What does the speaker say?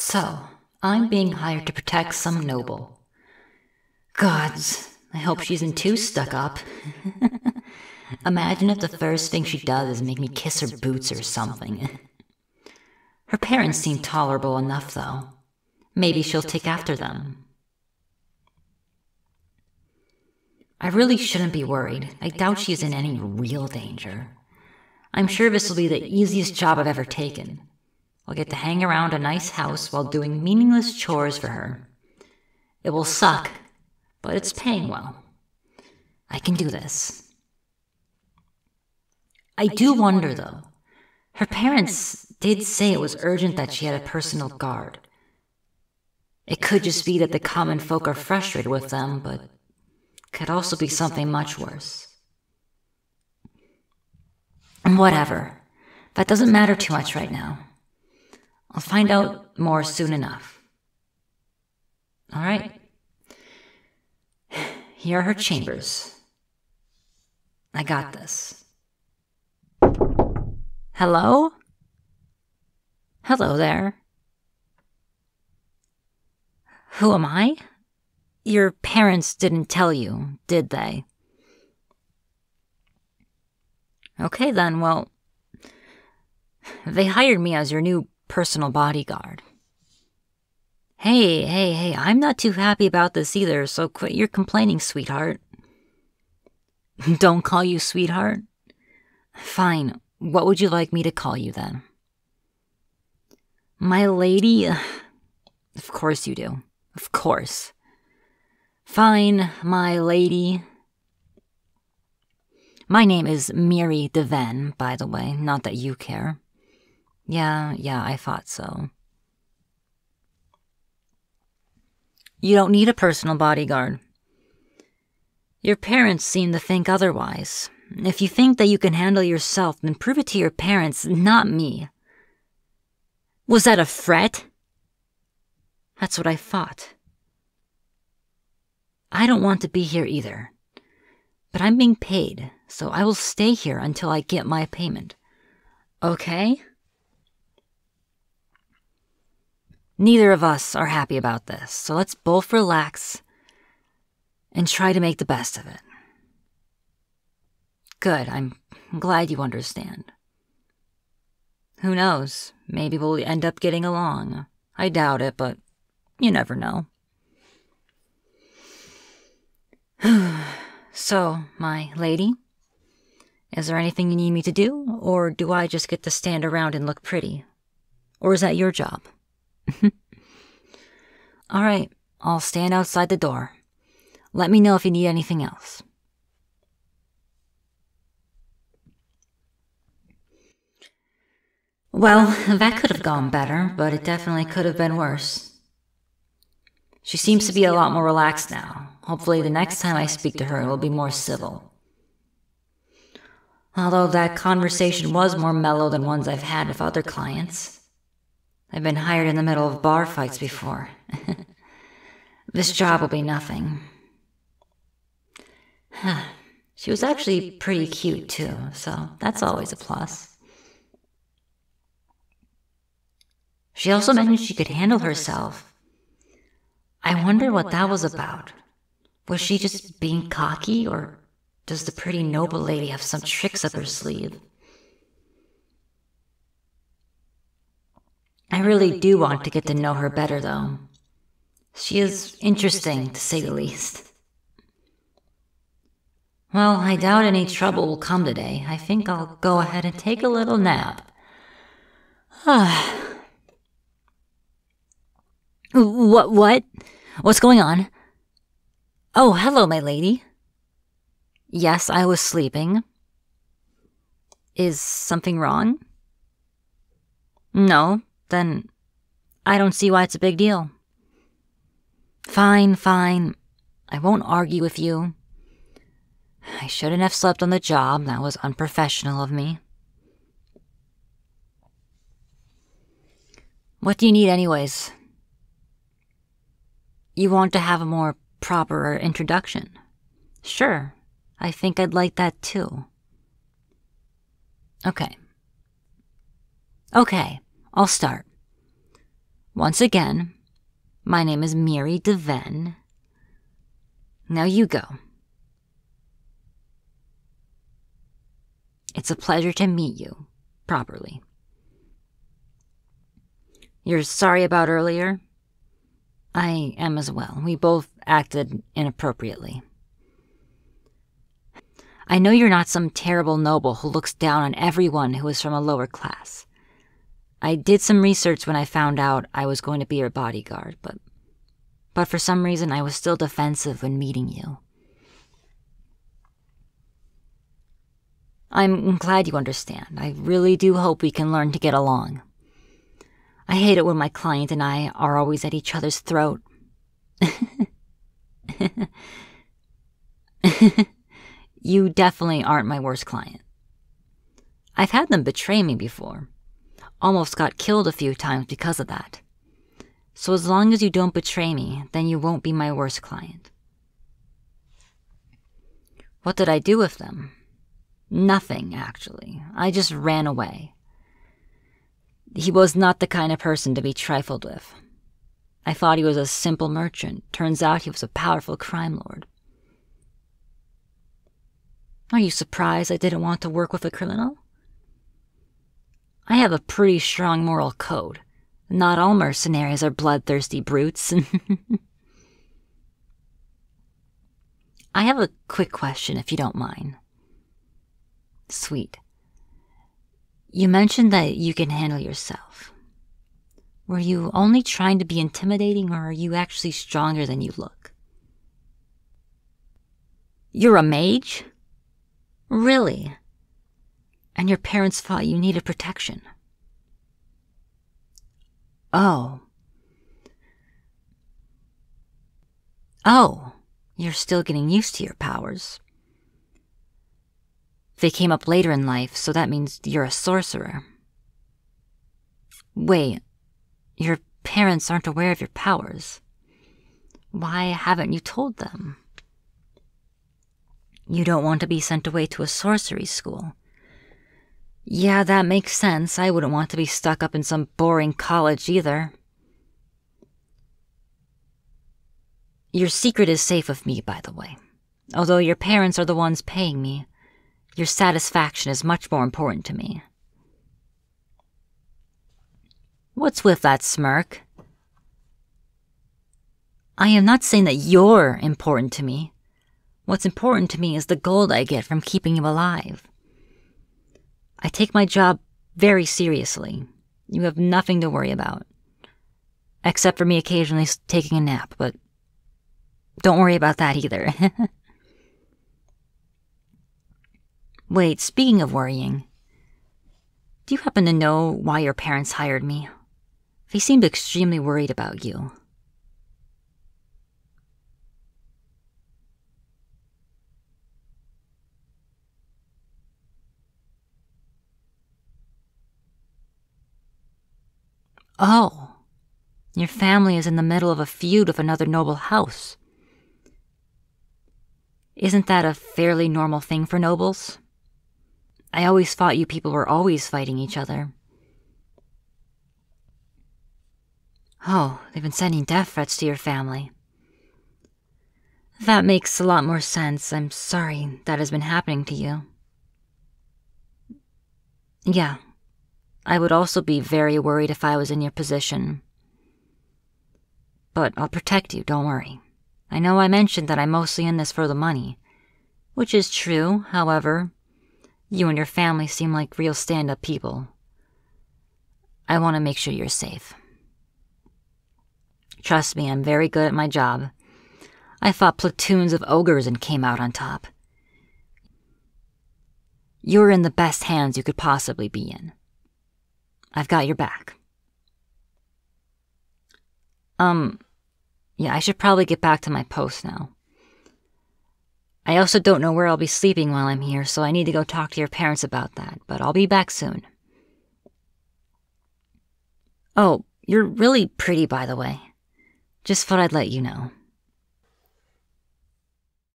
So, I'm being hired to protect some noble. Gods, I hope she isn't too stuck up. Imagine if the first thing she does is make me kiss her boots or something. Her parents seem tolerable enough, though. Maybe she'll take after them. I really shouldn't be worried. I doubt she's in any real danger. I'm sure this will be the easiest job I've ever taken. I'll get to hang around a nice house while doing meaningless chores for her. It will suck, but it's paying well. I can do this. I do wonder, though. Her parents did say it was urgent that she had a personal guard. It could just be that the common folk are frustrated with them, but could also be something much worse. Whatever. That doesn't matter too much right now. I'll find out more soon enough. All right. Here are her chambers. I got this. Hello? Hello there. Who am I? Your parents didn't tell you, did they? Okay then, well, they hired me as your new personal bodyguard. Hey, I'm not too happy about this either, so quit your complaining, sweetheart. Don't call you sweetheart? Fine, what would you like me to call you then? My lady? Of course you do. Of course. Fine, my lady. My name is Myri Daven, by the way, not that you care. Yeah, I thought so. You don't need a personal bodyguard. Your parents seem to think otherwise. If you think that you can handle yourself, then prove it to your parents, not me. Was that a threat? That's what I thought. I don't want to be here either. But I'm being paid, so I will stay here until I get my payment. Okay? Neither of us are happy about this, so let's both relax and try to make the best of it. Good, I'm glad you understand. Who knows, maybe we'll end up getting along. I doubt it, but you never know. So, my lady, is there anything you need me to do, or do I just get to stand around and look pretty? Or is that your job? All right, I'll stand outside the door. Let me know if you need anything else. Well, that could have gone better, but it definitely could have been worse. She seems to be a lot more relaxed now. Hopefully the next time I speak to her, it will be more civil. Although that conversation was more mellow than ones I've had with other clients. I've been hired in the middle of bar fights before. This job will be nothing. She was actually pretty cute too, so that's always a plus. She also mentioned she could handle herself. I wonder what that was about. Was she just being cocky, or does the pretty noble lady have some tricks up her sleeve? I really do want to get to know her better, though. She is interesting, to say the least. Well, I doubt any trouble will come today. I think I'll go ahead and take a little nap. What? What's going on? Oh, hello, my lady. Yes, I was sleeping. Is something wrong? No, then I don't see why it's a big deal. Fine. I won't argue with you. I shouldn't have slept on the job. That was unprofessional of me. What do you need anyways? You want to have a more proper introduction? Sure, I think I'd like that too. Okay, I'll start. Once again, my name is Myri Daven. Now you go. It's a pleasure to meet you, properly. You're sorry about earlier? I am as well. We both acted inappropriately. I know you're not some terrible noble who looks down on everyone who is from a lower class. I did some research when I found out I was going to be your bodyguard, but for some reason I was still defensive when meeting you. I'm glad you understand. I really do hope we can learn to get along. I hate it when my client and I are always at each other's throat. You definitely aren't my worst client. I've had them betray me before. Almost got killed a few times because of that. So as long as you don't betray me, then you won't be my worst client. What did I do with them? Nothing, actually. I just ran away. He was not the kind of person to be trifled with. I thought he was a simple merchant. Turns out he was a powerful crime lord. Are you surprised I didn't want to work with a criminal? I have a pretty strong moral code. Not all mercenaries are bloodthirsty brutes. I have a quick question, if you don't mind. Sweet. You mentioned that you can handle yourself. Were you only trying to be intimidating, or are you actually stronger than you look? You're a mage? Really? And your parents thought you needed protection? Oh. Oh, you're still getting used to your powers. They came up later in life, so that means you're a sorcerer. Wait, your parents aren't aware of your powers. Why haven't you told them? You don't want to be sent away to a sorcery school. Yeah, that makes sense. I wouldn't want to be stuck up in some boring college either. Your secret is safe with me, by the way. Although your parents are the ones paying me, your satisfaction is much more important to me. What's with that smirk? I am not saying that you're important to me. What's important to me is the gold I get from keeping you alive. I take my job very seriously. You have nothing to worry about. Except for me occasionally taking a nap, but don't worry about that either. Wait, speaking of worrying, do you happen to know why your parents hired me? They seemed extremely worried about you. Oh, your family is in the middle of a feud with another noble house. Isn't that a fairly normal thing for nobles? I always thought you people were always fighting each other. Oh, they've been sending death threats to your family. That makes a lot more sense. I'm sorry that has been happening to you. Yeah. I would also be very worried if I was in your position. But I'll protect you, don't worry. I know I mentioned that I'm mostly in this for the money, which is true. However, you and your family seem like real stand-up people. I want to make sure you're safe. Trust me, I'm very good at my job. I fought platoons of ogres and came out on top. You're in the best hands you could possibly be in. I've got your back. Yeah, I should probably get back to my post now. I also don't know where I'll be sleeping while I'm here, so I need to go talk to your parents about that, but I'll be back soon. Oh, you're really pretty, by the way. Just thought I'd let you know.